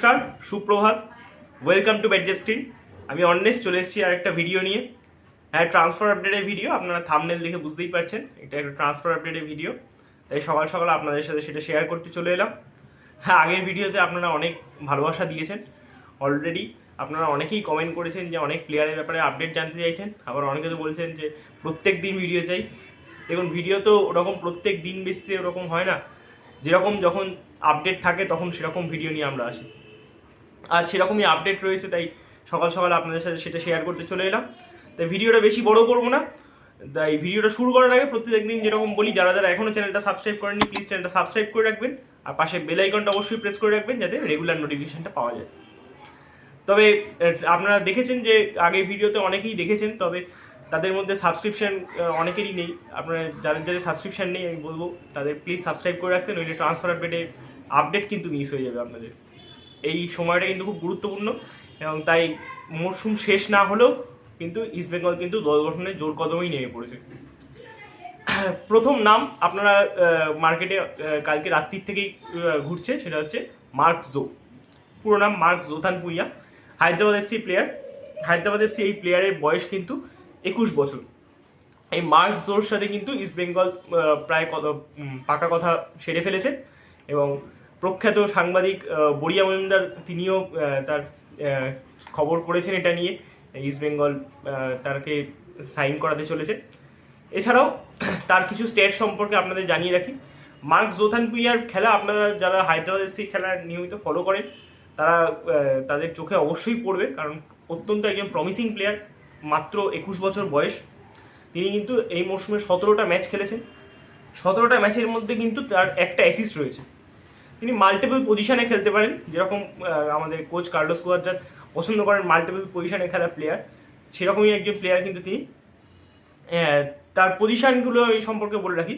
নমস্কার, সুপ্রভাত, welcome to ব্যাটজেপ screen. আমি অন্বেষ চলে এসেছি আর একটা ভিডিও নিয়ে। হ্যাঁ, ট্রান্সফার আপডেটের ভিডিও। আপনারা থাম্বনেল দেখে বুঝতেই পারছেন এটা একটা ট্রান্সফার আপডেটের ভিডিও, তাই সকাল সকাল আপনাদের সাথে সেটা শেয়ার করতে চলে এলাম। হ্যাঁ, আগের ভিডিওতে আপনারা অনেক ভালোবাসা দিয়েছেন অলরেডি। আপনারা অনেকেই কমেন্ট করেছেন যে অনেক প্লেয়ারের ব্যাপারে আপডেট জানতে চাইছেন, আবার অনেকে তো বলছেন যে প্রত্যেক দিন ভিডিও চাই। দেখুন, ভিডিও তো ওরকম প্রত্যেক দিন বেসিসে ওরকম হয় না, যেরকম যখন আপডেট থাকে তখন সেরকম ভিডিও নিয়ে আমরা আসি। আর সেরকমই আপডেট রয়েছে, তাই সকাল সকাল আপনাদের সাথে সেটা শেয়ার করতে চলে এলাম। তাই ভিডিওটা বেশি বড় করবো না। তাই ভিডিওটা শুরু করার আগে প্রত্যেক দিন যেরকম বলি, যারা যারা এখনও চ্যানেলটা সাবস্ক্রাইব করেননি প্লিজ চ্যানেলটা সাবস্ক্রাইব করে রাখবেন, আর পাশে বেল আইকনটা অবশ্যই প্রেস করে রাখবেন যাতে রেগুলার নোটিফিকেশনটা পাওয়া যায়। তবে আপনারা দেখেছেন যে আগের ভিডিওতে অনেকেই দেখেছেন, তবে তাদের মধ্যে সাবস্ক্রিপশন অনেকেরই নেই। আপনারা যাদের যাদের সাবস্ক্রিপশন নেই আমি বলবো তাদের প্লিজ সাবস্ক্রাইব করে রাখতে, নইলে ট্রান্সফার আপডেট কিন্তু মিস হয়ে যাবে আপনাদের। এই সময়টা কিন্তু খুব গুরুত্বপূর্ণ, এবং তাই মরশুম শেষ না হলেও কিন্তু ইস্টবেঙ্গল কিন্তু দল গঠনের জোর কদমেই নেমে পড়েছে। প্রথম নাম আপনারা মার্কেটে কালকে রাত্রির থেকেই ঘুরছে, সেটা হচ্ছে মার্ক জো। পুরো নাম Mark Zothan Bhuiya, Hyderabad FC player. Hyderabad FC এই প্লেয়ারের বয়স কিন্তু 21 বছর। এই মার্ক জোর সাথে কিন্তু ইস্টবেঙ্গল প্রায় পাকা কথা সেরে ফেলেছে, এবং প্রখ্যাত সাংবাদিক বড়িয়া মজুমদার তিনিও তার খবর করেছেন এটা নিয়ে। ইস্টবেঙ্গল তাকে সাইন করাতে চলেছে। এছাড়াও তার কিছু স্ট্যাট সম্পর্কে আপনাদের জানিয়ে রাখি। মার্ক জোথান ভুঁইয়ার খেলা আপনারা যারা হায়দ্রাবাদ এফসি খেলা নিয়মিত ফলো করেন তারা তাদের চোখে অবশ্যই পড়বে, কারণ অত্যন্ত একজন প্রমিসিং প্লেয়ার। মাত্র 21 বছর বয়স। তিনি কিন্তু এই মরশুমে 17টা ম্যাচ খেলেছেন। 17টা ম্যাচের মধ্যে কিন্তু তার একটা অ্যাসিস্ট রয়েছে। তিনি মাল্টিপল পজিশনে খেলতে পারেন, যেরকম আমাদের কোচ কার্লোস কুয়াদ্রাত পছন্দ করেন মাল্টিপল পজিশনে খেলা প্লেয়ার, সেরকমই একজন প্লেয়ার কিন্তু তিনি। তার পজিশনগুলো এই সম্পর্কে বলে রাখি।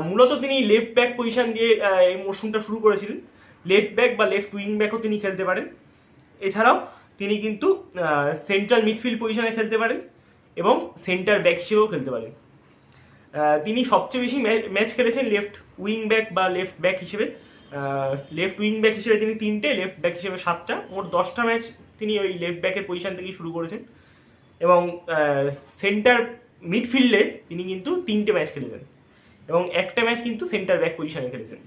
মূলত তিনি লেফট ব্যাক পজিশন দিয়ে এই মরশুমটা শুরু করেছিলেন। লেফট ব্যাক বা লেফট উইং ব্যাকও তিনি খেলতে পারেন। এছাড়াও তিনি কিন্তু সেন্ট্রাল মিডফিল্ড পজিশনে খেলতে পারেন এবং সেন্টার ব্যাক হিসেবেও খেলতে পারেন। তিনি সবচেয়ে বেশি ম্যাচ খেলেছেন লেফট উইং ব্যাক বা লেফট ব্যাক হিসেবে। লেফট উইং ব্যাক হিসেবে তিনি 3টে, লেফট ব্যাক হিসেবে 7টা, মোট 10টা ম্যাচ তিনি ওই লেফট ব্যাকের পজিশন থেকেই শুরু করেছেন। এবং সেন্টার মিডফিল্ডে তিনি কিন্তু 3টে ম্যাচ খেলেছেন, এবং একটা ম্যাচ কিন্তু সেন্টার ব্যাক পজিশনে খেলেছেন।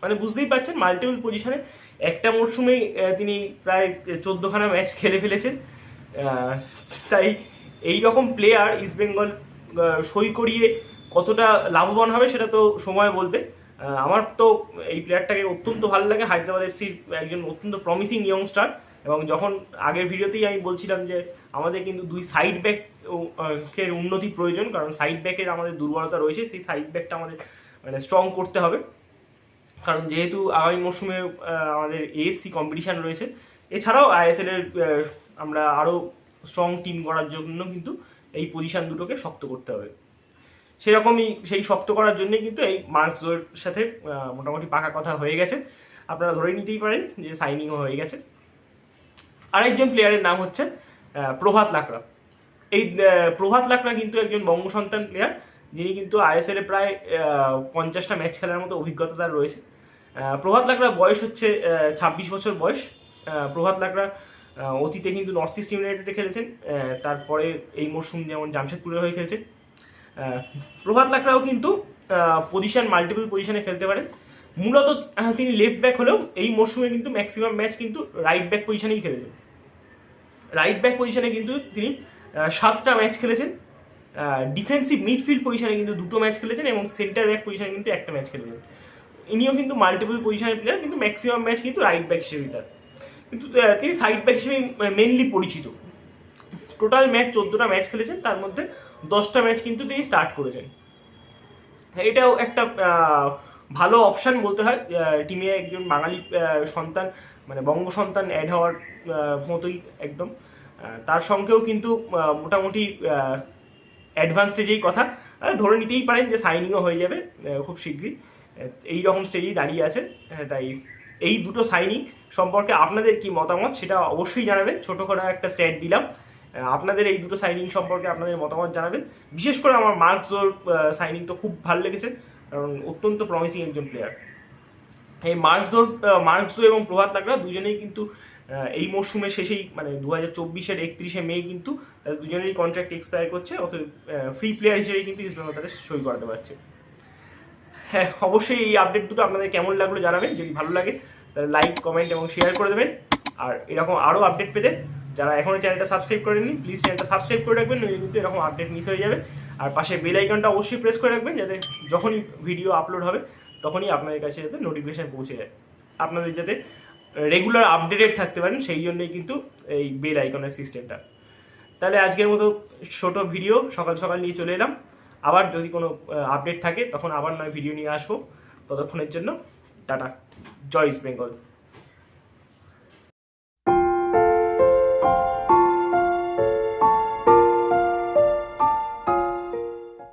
মানে বুঝতেই পারছেন, মাল্টিপল পজিশনে একটা মরশুমেই তিনি প্রায় 14খানা ম্যাচ খেলে ফেলেছেন। তাই এই রকম প্লেয়ার ইস্টবেঙ্গল সই করিয়ে কতটা লাভবান হবে সেটা তো সময় বলবে। আমার তো এই প্লেয়ারটাকে অত্যন্ত ভালো লাগে। হায়দ্রাবাদ এফসির একজন অত্যন্ত প্রমিসিং ইয়ংস্টার, এবং যখন আগের ভিডিওতেই আমি বলছিলাম যে আমাদের কিন্তু দুই সাইড ব্যাকের উন্নতি প্রয়োজন, কারণ সাইড ব্যাকের আমাদের দুর্বলতা রয়েছে, সেই সাইড ব্যাকটা আমাদের মানে স্ট্রং করতে হবে। কারণ যেহেতু আগামী মরশুমে আমাদের এএফসি কম্পিটিশান রয়েছে, এছাড়াও আইএসএল এর আমরা আরও স্ট্রং টিম করার জন্য কিন্তু এই পজিশন দুটোকে শক্ত করতে হবে। সেরকমই সেই শক্ত করার জন্যই কিন্তু এই মার্ক জোর সাথে মোটামুটি পাকা কথা হয়ে গেছে। আপনারা ধরে নিতেই পারেন যে সাইনিংও হয়ে গেছে। আরেকজন প্লেয়ারের নাম হচ্ছে প্রভাত লাকড়া। এই প্রভাত লাকড়া কিন্তু একজন বঙ্গ সন্তান প্লেয়ার, যিনি কিন্তু আইএসএল এ প্রায় 50টা ম্যাচ খেলার মতো অভিজ্ঞতা তার রয়েছে। প্রভাত লাকড়ার বয়স হচ্ছে 26 বছর বয়স। প্রভাত লাকড়া অতীতে কিন্তু নর্থ ইস্ট ইউনাইটেডে খেলেছেন, তারপরে এই মরশুম যেমন জামশেদপুরের হয়ে খেলছেন। প্রভাত লাকড়াও কিন্তু মাল্টিপল পজিশনে খেলতে পারেন। মূলত তিনি লেফট ব্যাক হলেও এই মরশুমে কিন্তু ম্যাক্সিমাম ম্যাচ কিন্তু রাইট ব্যাক পজিশনেই খেলেছেন। রাইট ব্যাক পজিশনে কিন্তু তিনি 7টা ম্যাচ খেলেছেন। ডিফেন্সিভ মিডফিল্ড পজিশনে কিন্তু 2টো ম্যাচ খেলেছেন, এবং সেন্টার ব্যাক পজিশনে কিন্তু একটা ম্যাচ খেলেছেন। ইনিও কিন্তু মাল্টিপল পজিশনের প্লেয়ার, কিন্তু ম্যাক্সিমাম ম্যাচ কিন্তু রাইট ব্যাক হিসেবেই তার। কিন্তু তিনি সাইড ব্যাক হিসেবে মেনলি পরিচিত। টোটাল ম্যাচ 14টা ম্যাচ খেলেছেন, তার মধ্যে 10টা ম্যাচ কিন্তু তিনি স্টার্ট করেছেন। এটাও একটা ভালো অপশান বলতে হয়। টিমে একজন বাঙালি সন্তান, মানে বঙ্গ সন্তান অ্যাড হওয়ার মতোই একদম। তার সঙ্গেও কিন্তু মোটামুটি অ্যাডভান্স স্টেজেই কথা ধরে নিতেই পারেন যে সাইনিংও হয়ে যাবে খুব শীঘ্রই। এই রকম স্টেজেই দাঁড়িয়ে আছে। তাই এই দুটো সাইনিং সম্পর্কে আপনাদের কি মতামত সেটা অবশ্যই জানাবেন। ছোটো করে একটা স্ট্যাট দিলাম, আপনাদের এই দুটো সাইনিং সম্পর্কে আপনাদের মতামত জানাবেন। বিশেষ করে আমার মার্ক জোর সাইনিং তো খুব ভালো লেগেছে, কারণ অত্যন্ত প্রমিসিং একজন প্লেয়ার। এই মার্কজো এবং প্রভাত লাকড়া দুজনেই কিন্তু এই মরশুমের শেষেই মানে 2024-এর 31শে মে কিন্তু তাদের দুজনেরই কন্ট্রাক্ট এক্সপায়ার করছে, অথবা ফ্রি প্লেয়ার হিসেবেই কিন্তু ইস্ট বেঙ্গল তাদের সই করাতে পারছে। হ্যাঁ, অবশ্যই এই আপডেট দুটো আপনাদের কেমন লাগলো জানাবেন। যদি ভালো লাগে তাহলে লাইক, কমেন্ট এবং শেয়ার করে দেবেন। আর এরকম আরও আপডেট পেতে যারা এখনও চ্যানেলটা সাবস্ক্রাইব করেননি প্লিজ চ্যানেলটা সাবস্ক্রাইব করে রাখবেন, নইলে কিন্তু এরকম আপডেট মিস হয়ে যাবে। আর পাশে বেল আইকনটা অবশ্যই প্রেস করে রাখবেন, যাতে যখনই ভিডিও আপলোড হবে তখনই আপনাদের কাছে যাতে নোটিফিকেশান পৌঁছে যায়, আপনাদের যাতে রেগুলার আপডেটেড থাকতে পারেন, সেই জন্যই কিন্তু এই বেল আইকনের সিস্টেমটা। তাহলে আজকের মতো ছোট ভিডিও সকাল সকাল নিয়ে চলে এলাম। আবার যদি কোনো আপডেট থাকে তখন আবার নয় ভিডিও নিয়ে আসবো। ততক্ষণের জন্য টাটা, জয় ইস্ট বেঙ্গল।